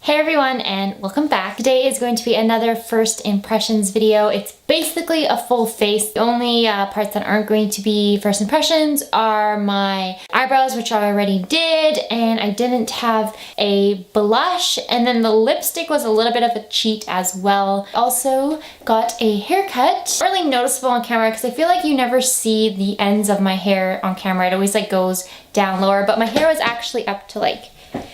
Hey everyone, and welcome back. Today is going to be another first impressions video. It's basically a full face. The only parts that aren't going to be first impressions are my eyebrows, which I already did, and I didn't have a blush, and then the lipstick was a little bit of a cheat as well. Also got a haircut. Not really noticeable on camera because I feel like you never see the ends of my hair on camera. It always like goes down lower, but my hair was actually up to like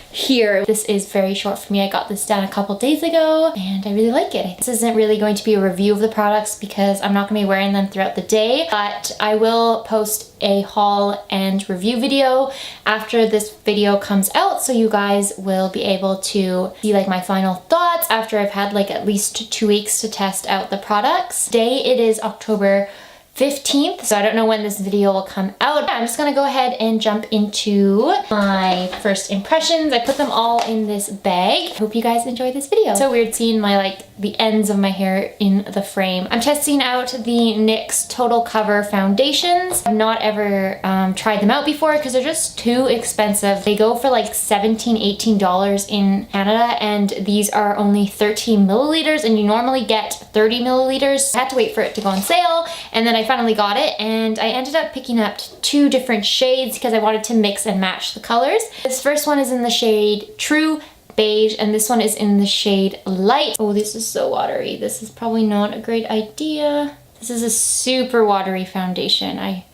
here. This is very short for me. I got this done a couple days ago and I really like it. This isn't really going to be a review of the products because I'm not going to be wearing them throughout the day, but I will post a haul and review video after this video comes out, so you guys will be able to see like my final thoughts after I've had like at least 2 weeks to test out the products. Today it is October 15th, so I don't know when this video will come out. I'm just gonna go ahead and jump into my first impressions. I put them all in this bag. Hope you guys enjoy this video. So weird seeing my the ends of my hair in the frame. I'm testing out the NYX Total Cover foundations. I've not ever tried them out before because they're just too expensive. They go for like $17, $18 in Canada, and these are only 13 milliliters, and you normally get 30 milliliters. I had to wait for it to go on sale, and then I finally got it, and I ended up picking up 2 different shades because I wanted to mix and match the colors. This first one is in the shade True Beige, and this one is in the shade Light. Oh, this is so watery. This is probably not a great idea. This is a super watery foundation. I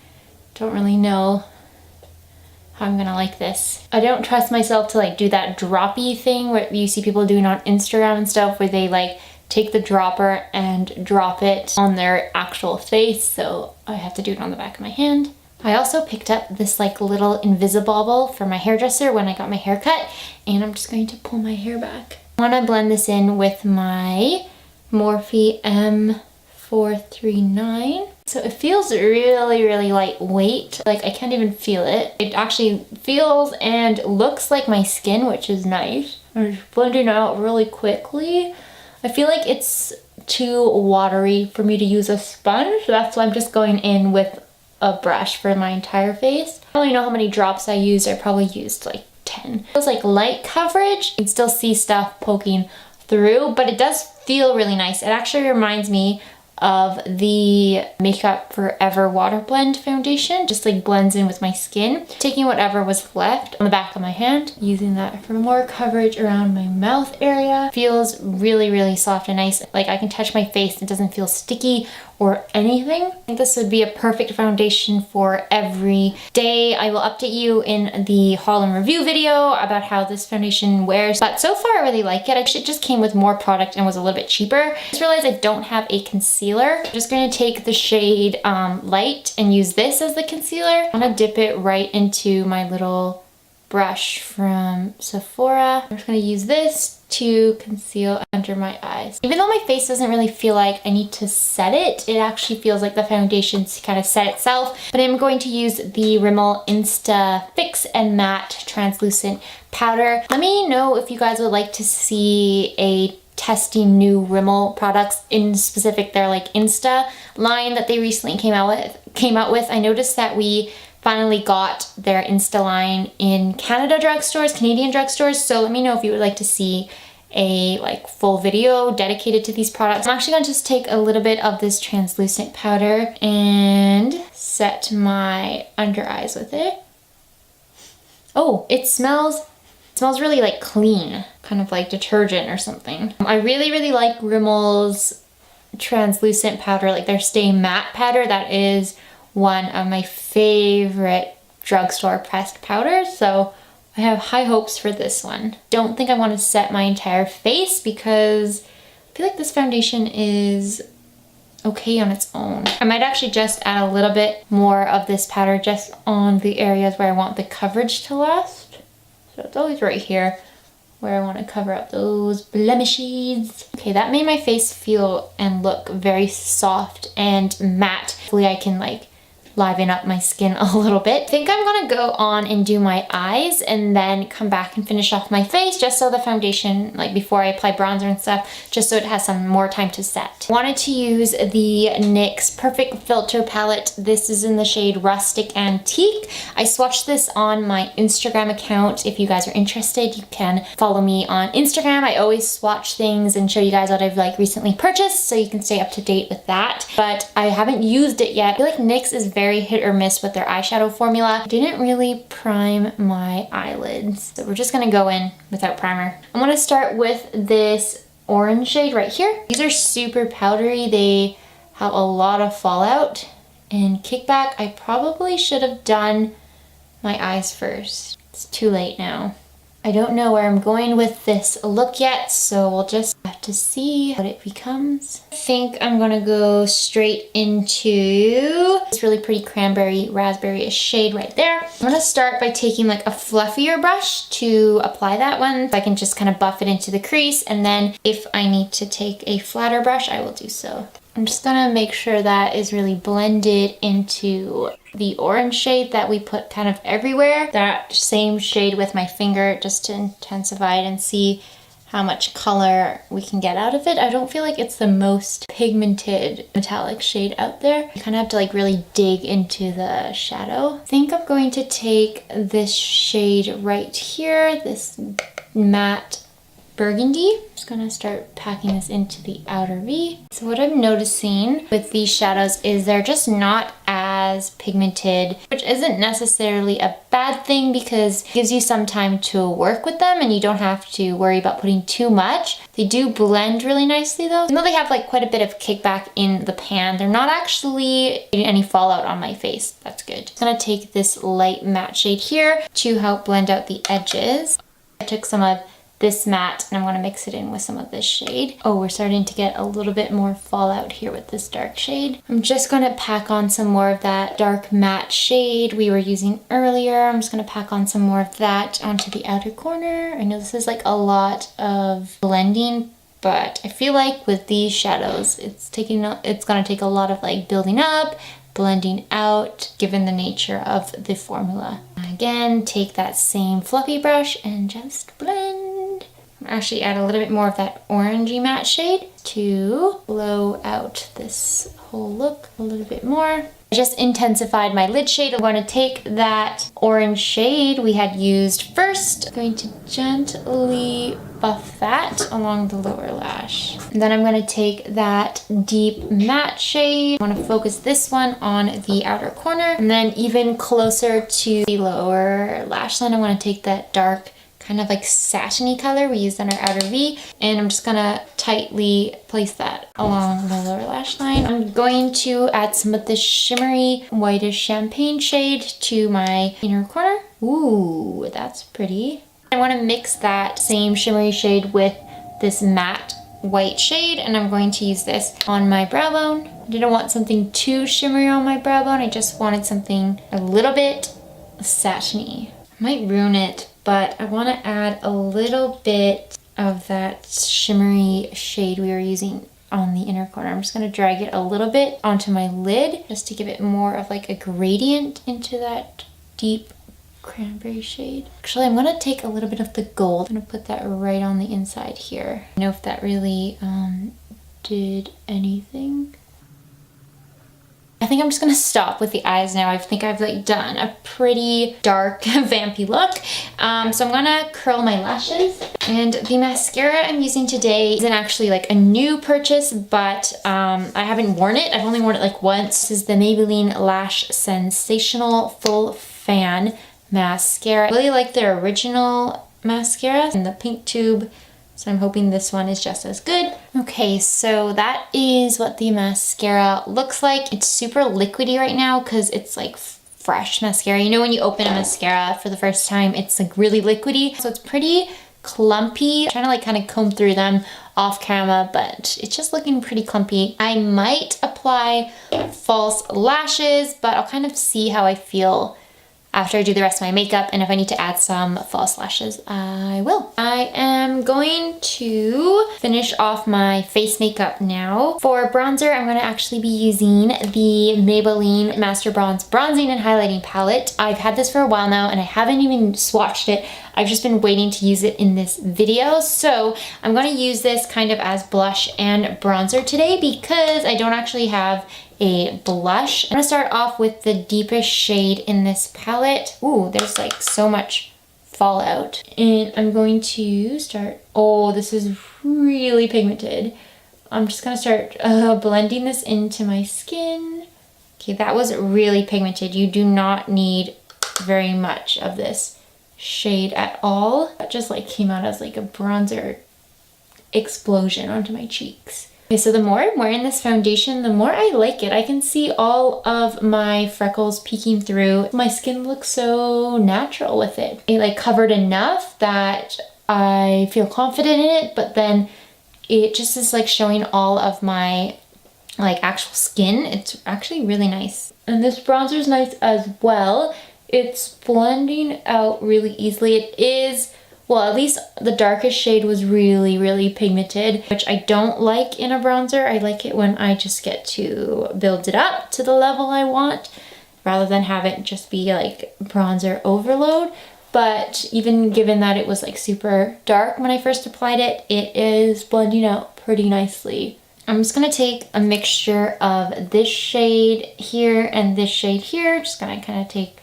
don't really know how I'm gonna like this. I don't trust myself to like do that droppy thing where you see people doing on Instagram and stuff, where they like take the dropper and drop it on their actual face, so I have to do it on the back of my hand. I also picked up this like little Invisibobble for my hairdresser when I got my hair cut, and I'm just going to pull my hair back. I want to blend this in with my Morphe M439. So it feels really lightweight. Like I can't even feel it. It actually feels and looks like my skin, which is nice. I'm just blending it out really quickly. I feel like it's too watery for me to use a sponge, so that's why I'm just going in with a brush for my entire face. I don't really know how many drops I used. I probably used like 10. It feels like light coverage. You can still see stuff poking through, but it does feel really nice. It actually reminds me of the Makeup Forever Water Blend foundation. Just like blends in with my skin. Taking whatever was left on the back of my hand, using that for more coverage around my mouth area. Feels really soft and nice. Like I can touch my face, it doesn't feel sticky or anything. I think this would be a perfect foundation for every day. I will update you in the haul and review video about how this foundation wears. But so far I really like it. Actually, it just came with more product and was a little bit cheaper. I just realized I don't have a concealer. I'm just gonna take the shade Light and use this as the concealer. I'm gonna dip it right into my little brush from Sephora. I'm just gonna use this to conceal under my eyes. Even though my face doesn't really feel like I need to set it, it actually feels like the foundation's kind of set itself. But I'm going to use the Rimmel Insta Fix and Matte Translucent Powder. Let me know if you guys would like to see a testing new Rimmel products, in specific their like Insta line that they recently came out with. I noticed that we finally got their Insta line in Canadian drugstores, so let me know if you would like to see a like full video dedicated to these products. I'm actually going to just take a little bit of this translucent powder and set my under eyes with it. Oh, it smells really like clean, kind of like detergent or something. I really like Rimmel's translucent powder, like their Stay Matte powder. That is one of my favorite drugstore pressed powders, so I have high hopes for this one. Don't think I want to set my entire face because I feel like this foundation is okay on its own. I might actually just add a little bit more of this powder just on the areas where I want the coverage to last. So it's always right here where I want to cover up those blemishes. Okay, that made my face feel and look very soft and matte. Hopefully I can like liven up my skin a little bit. I think I'm gonna go on and do my eyes and then come back and finish off my face, just so the foundation, like before I apply bronzer and stuff, just so it has some more time to set. Wanted to use the NYX Perfect Filter palette. This is in the shade Rustic Antique. I swatched this on my Instagram account. If you guys are interested, you can follow me on Instagram. I always swatch things and show you guys what I've like recently purchased, so you can stay up to date with that. But I haven't used it yet. I feel like NYX is very hit or miss with their eyeshadow formula. I didn't really prime my eyelids, so we're just gonna go in without primer. I'm gonna start with this orange shade right here. These are super powdery. They have a lot of fallout and kickback. I probably should have done my eyes first. It's too late now. I don't know where I'm going with this look yet, so we'll just have to see what it becomes. I think I'm gonna go straight into this really pretty cranberry raspberry-ish shade right there. I'm gonna start by taking like a fluffier brush to apply that one, so I can just kind of buff it into the crease, and then if I need to take a flatter brush, I will do so. I'm just gonna make sure that is really blended into the orange shade that we put kind of everywhere. That same shade with my finger just to intensify it and see how much color we can get out of it. I don't feel like it's the most pigmented metallic shade out there. You kind of have to like really dig into the shadow. I think I'm going to take this shade right here, this matte burgundy. I'm just gonna start packing this into the outer V. So what I'm noticing with these shadows is they're just not as pigmented, which isn't necessarily a bad thing because it gives you some time to work with them and you don't have to worry about putting too much. They do blend really nicely though. Even though they have like quite a bit of kickback in the pan, they're not actually getting any fallout on my face. That's good. I'm gonna take this light matte shade here to help blend out the edges. I took some of this matte and I'm gonna mix it in with some of this shade. Oh, we're starting to get a little bit more fallout here with this dark shade. I'm just gonna pack on some more of that dark matte shade we were using earlier. I'm just gonna pack on some more of that onto the outer corner. I know this is like a lot of blending, but I feel like with these shadows, it's gonna take a lot of like building up, blending out, given the nature of the formula. Again, take that same fluffy brush and just blend. Actually add a little bit more of that orangey matte shade to blow out this whole look a little bit more. I just intensified my lid shade. I'm going to take that orange shade we had used first. I'm going to gently buff that along the lower lash. And then I'm going to take that deep matte shade. I want to focus this one on the outer corner. And then even closer to the lower lash line, I want to take that dark kind of like satiny color we used on our outer V, and I'm just gonna tightly place that along the lower lash line. I'm going to add some of this shimmery whitish champagne shade to my inner corner. Ooh, that's pretty. I want to mix that same shimmery shade with this matte white shade, and I'm going to use this on my brow bone. I didn't want something too shimmery on my brow bone. I just wanted something a little bit satiny. Might ruin it, but I want to add a little bit of that shimmery shade we were using on the inner corner. I'm just going to drag it a little bit onto my lid just to give it more of like a gradient into that deep cranberry shade. Actually, I'm going to take a little bit of the gold. I'm going to put that right on the inside here. I don't know if that really did anything. I think I'm just gonna stop with the eyes now. I think I've like done a pretty dark vampy look. So I'm gonna curl my lashes. And the mascara I'm using today isn't actually like a new purchase, but I haven't worn it. I've only worn it like once. This is the Maybelline Lash Sensational Full Fan Mascara. I really like their original mascara in the pink tube. So I'm hoping this one is just as good. Okay, so that is what the mascara looks like. It's super liquidy right now because it's like fresh mascara. You know when you open a mascara for the first time, it's like really liquidy. So it's pretty clumpy. I'm trying to like kind of comb through them off camera, but it's just looking pretty clumpy. I might apply false lashes, but I'll kind of see how I feel after I do the rest of my makeup, and if I need to add some false lashes, I will. I am going to finish off my face makeup now. For bronzer, I'm going to actually be using the Maybelline Master Bronze Bronzing and Highlighting Palette. I've had this for a while now, and I haven't even swatched it. I've just been waiting to use it in this video. So I'm going to use this kind of as blush and bronzer today because I don't actually have a blush. I'm gonna start off with the deepest shade in this palette. Ooh, there's like so much fallout. And I'm going to start, oh, this is really pigmented. I'm just gonna start blending this into my skin. Okay, that was really pigmented. You do not need very much of this shade at all. That just like came out as like a bronzer explosion onto my cheeks. Okay, so the more I'm wearing this foundation, the more I like it. I can see all of my freckles peeking through. My skin looks so natural with it. It like covered enough that I feel confident in it, but then it just is like showing all of my like actual skin. It's actually really nice. And this bronzer is nice as well. It's blending out really easily. It is, well, at least the darkest shade was really, really pigmented, which I don't like in a bronzer. I like it when I just get to build it up to the level I want, rather than have it just be like bronzer overload. But even given that it was like super dark when I first applied it, it is blending out pretty nicely. I'm just gonna take a mixture of this shade here and this shade here. Just gonna kind of take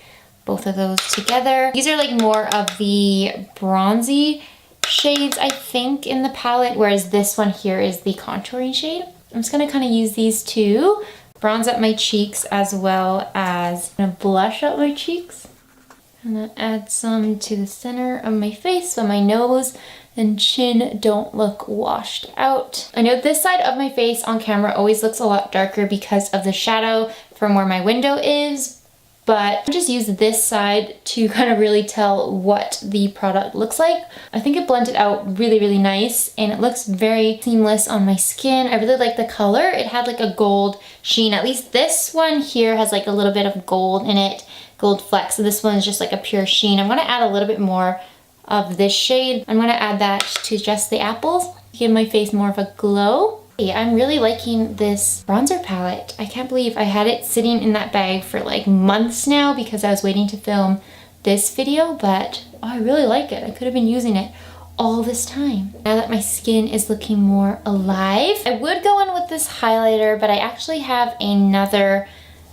both of those together. These are like more of the bronzy shades, I think, in the palette, whereas this one here is the contouring shade. I'm just gonna kind of use these two, bronze up my cheeks as well as blush up my cheeks. I'm gonna add some to the center of my face so my nose and chin don't look washed out. I know this side of my face on camera always looks a lot darker because of the shadow from where my window is, but I just use this side to kind of really tell what the product looks like. I think it blended out really, really nice, and it looks very seamless on my skin. I really like the color. It had like a gold sheen. At least this one here has like a little bit of gold in it, gold flecks. So this one is just like a pure sheen. I'm gonna add a little bit more of this shade. I'm gonna add that to just the apples, give my face more of a glow. I'm really liking this bronzer palette. I can't believe I had it sitting in that bag for like months now because I was waiting to film this video, but oh, I really like it. I could have been using it all this time. Now that my skin is looking more alive, I would go in with this highlighter, but I actually have another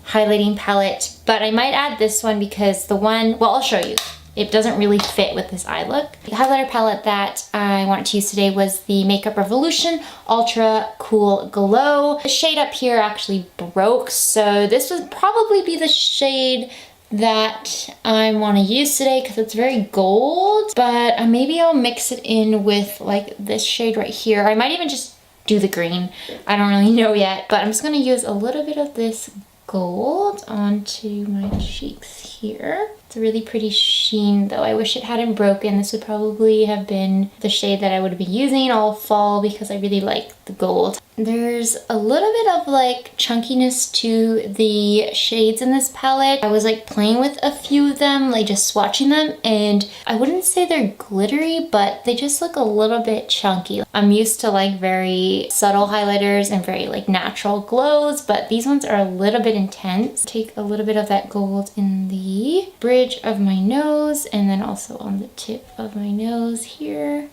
highlighting palette, but I might add this one because the one, well, I'll show you. It doesn't really fit with this eye look. The highlighter palette that I wanted to use today was the Makeup Revolution Ultra Cool Glow. The shade up here actually broke, so this would probably be the shade that I want to use today because it's very gold, but maybe I'll mix it in with like this shade right here. I might even just do the green. I don't really know yet, but I'm just going to use a little bit of this gold onto my cheeks here. It's a really pretty sheen though. I wish it hadn't broken. This would probably have been the shade that I would have been using all fall because I really like the gold. There's a little bit of like chunkiness to the shades in this palette. I was like playing with a few of them, like just swatching them, and I wouldn't say they're glittery, but they just look a little bit chunky. I'm used to like very subtle highlighters and very like natural glows, but these ones are a little bit intense. Take a little bit of that gold in the bridge of my nose and then also on the tip of my nose here.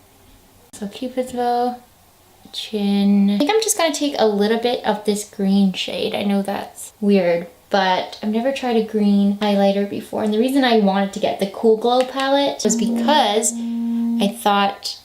So Cupid's bow. Chin. I think I'm just gonna take a little bit of this green shade. I know that's weird, but I've never tried a green highlighter before. And the reason I wanted to get the Cool Glow palette was because I thought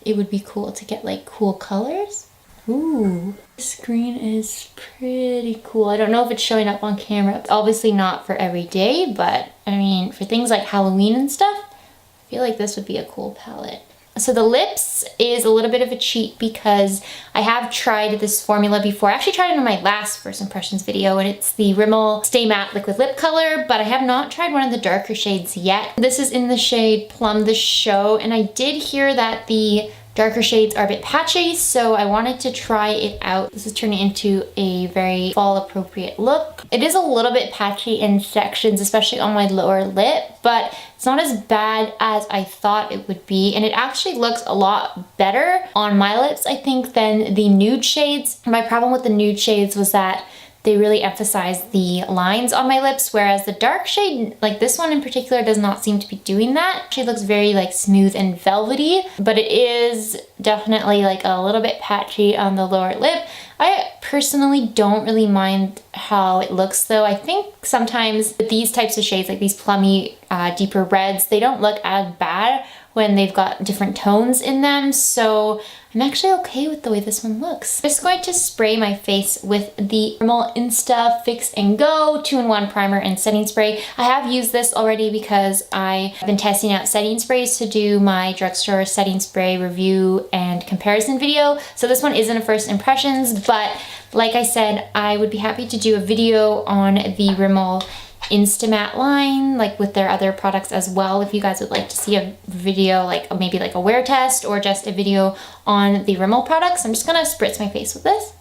it would be cool to get like cool colors. Ooh, this green is pretty cool. I don't know if it's showing up on camera. It's obviously not for every day, but I mean, for things like Halloween and stuff, I feel like this would be a cool palette. So the lips is a little bit of a cheat because I have tried this formula before. I actually tried it in my last first impressions video, and it's the Rimmel Stay Matte Liquid Lip Color, but I have not tried one of the darker shades yet. This is in the shade Plum the Show, and I did hear that the darker shades are a bit patchy, so I wanted to try it out. This is turning into a very fall appropriate look. It is a little bit patchy in sections, especially on my lower lip, but it's not as bad as I thought it would be, and it actually looks a lot better on my lips, I think, than the nude shades. My problem with the nude shades was that they really emphasize the lines on my lips, whereas the dark shade, like this one in particular, does not seem to be doing that. She looks very like smooth and velvety, but it is definitely like a little bit patchy on the lower lip. I personally don't really mind how it looks though. I think sometimes with these types of shades, like these plummy, deeper reds, they don't look as bad when they've got different tones in them. So I'm actually okay with the way this one looks. I'm just going to spray my face with the Rimmel Insta Fix and Go 2-in-1 primer and setting spray. I have used this already because I have been testing out setting sprays to do my drugstore setting spray review and comparison video. So this one isn't a first impressions, but like I said, I would be happy to do a video on the Rimmel Instamatte line, like with their other products as well, if you guys would like to see a video, like maybe like a wear test or just a video on the Rimmel products. I'm just gonna spritz my face with this.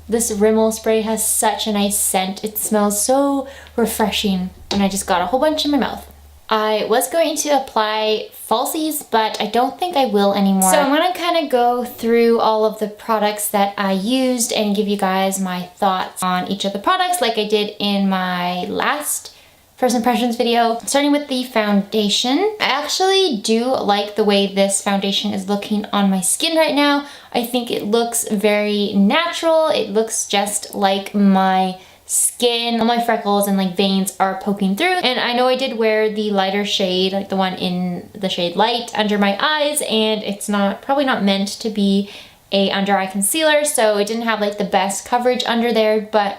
This Rimmel spray has such a nice scent. It smells so refreshing, and I just got a whole bunch in my mouth. I was going to apply falsies, but I don't think I will anymore. So I'm gonna kind of go through all of the products that I used and give you guys my thoughts on each of the products like I did in my last first impressions video. Starting with the foundation. I actually do like the way this foundation is looking on my skin right now. I think it looks very natural. It looks just like my skin. All my freckles and like veins are poking through, and I know I did wear the lighter shade, like the one in the shade light, under my eyes, and it's probably not meant to be a under eye concealer, so it didn't have like the best coverage under there, but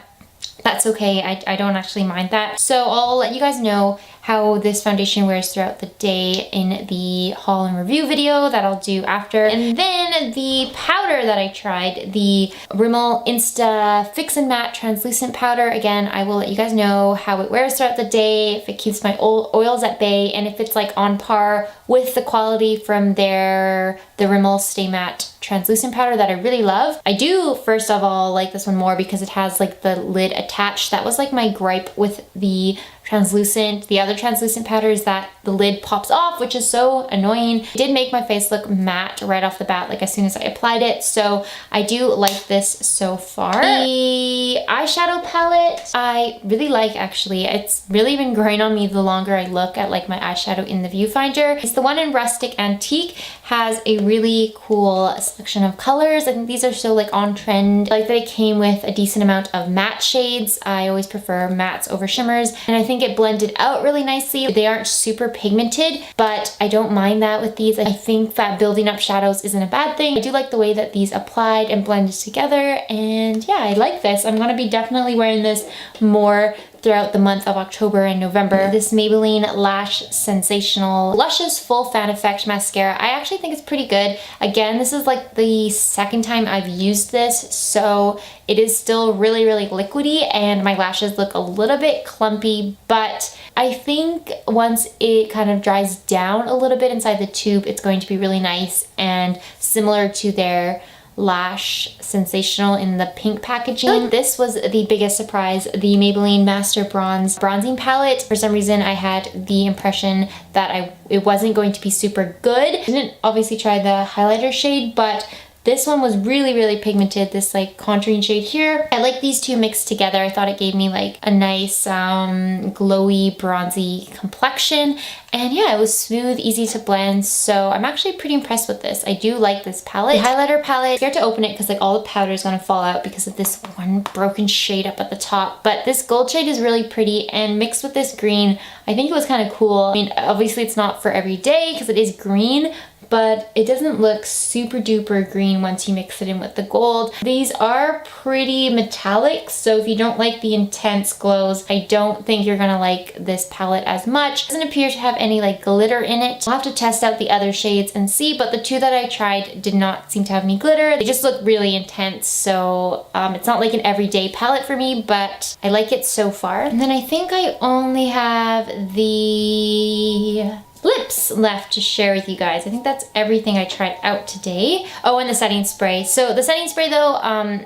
that's okay. I don't actually mind that. So I'll let you guys know how this foundation wears throughout the day in the haul and review video that I'll do after. And then the powder that I tried, the Rimmel Insta Fix and Matte Translucent Powder. Again, I will let you guys know how it wears throughout the day, if it keeps my oils at bay, and if it's like on par with the quality from the Rimmel Stay Matte Translucent Powder that I really love. I do, first of all, like this one more because it has like the lid attached. That was like my gripe with the other translucent powders, that the lid pops off, which is so annoying. It did make my face look matte right off the bat, like as soon as I applied it, so I do like this so far. The eyeshadow palette I really like, actually. It's really been growing on me the longer I look at like my eyeshadow in the viewfinder. It's the one in Rustic Antique. Has a really cool selection of colors. I think these are so like on trend. I like that it came with a decent amount of matte shades. I always prefer mattes over shimmers, and I think it blended out really nicely. They aren't super pigmented, but I don't mind that with these. I think that building up shadows isn't a bad thing. I do like the way that these applied and blended together, and yeah, I like this. I'm gonna be definitely wearing this more throughout the month of October and November. This Maybelline Lash Sensational Luscious Full Fan Effect Mascara. I actually think it's pretty good. Again, this is like the second time I've used this, so it is still really, really liquidy, and my lashes look a little bit clumpy, but I think once it kind of dries down a little bit inside the tube, it's going to be really nice and similar to their Lash Sensational in the pink packaging. This was the biggest surprise, the Maybelline Master Bronze Bronzing Palette. For some reason, I had the impression that it wasn't going to be super good. I didn't obviously try the highlighter shade, but this one was really, really pigmented, this like contouring shade here. I like these two mixed together. I thought it gave me like a nice glowy, bronzy complexion. And yeah, it was smooth, easy to blend. So I'm actually pretty impressed with this. I do like this palette. The highlighter palette, I'm scared to open it because like all the powder is gonna fall out because of this one broken shade up at the top. But this gold shade is really pretty, and mixed with this green, I think it was kind of cool. I mean, obviously it's not for every day because it is green, but it doesn't look super duper green once you mix it in with the gold. These are pretty metallic, so if you don't like the intense glows, I don't think you're gonna like this palette as much. It doesn't appear to have any like glitter in it. I'll have to test out the other shades and see, but the two that I tried did not seem to have any glitter. They just look really intense, so it's not like an everyday palette for me, but I like it so far. And then I think I only have the lips left to share with you guys. I think that's everything I tried out today. Oh, and the setting spray. So the setting spray though,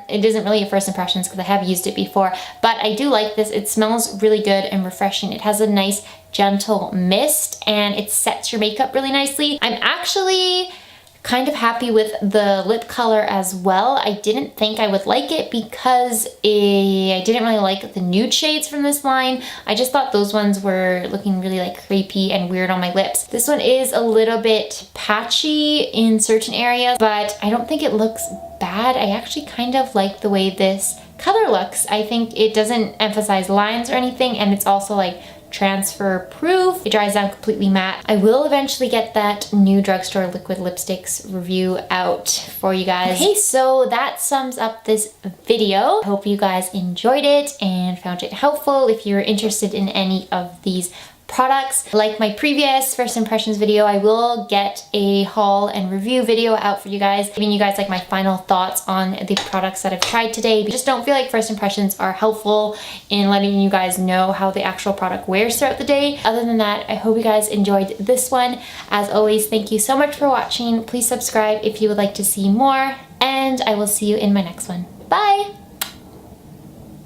it isn't really a first impressions because I have used it before, but I do like this. It smells really good and refreshing. It has a nice gentle mist and it sets your makeup really nicely. I'm actually kind of happy with the lip color as well. I didn't think I would like it because I didn't really like the nude shades from this line. I just thought those ones were looking really like creepy and weird on my lips. This one is a little bit patchy in certain areas, but I don't think it looks bad. I actually kind of like the way this color looks. I think it doesn't emphasize lines or anything, and it's also like transfer proof. It dries down completely matte. I will eventually get that new drugstore liquid lipsticks review out for you guys. Okay, so that sums up this video. I hope you guys enjoyed it and found it helpful. If you're interested in any of these products, like my previous first impressions video, I will get a haul and review video out for you guys, giving you guys like my final thoughts on the products that I've tried today. I just don't feel like first impressions are helpful in letting you guys know how the actual product wears throughout the day. Other than that, I hope you guys enjoyed this one. As always, thank you so much for watching. Please subscribe if you would like to see more, and I will see you in my next one. Bye!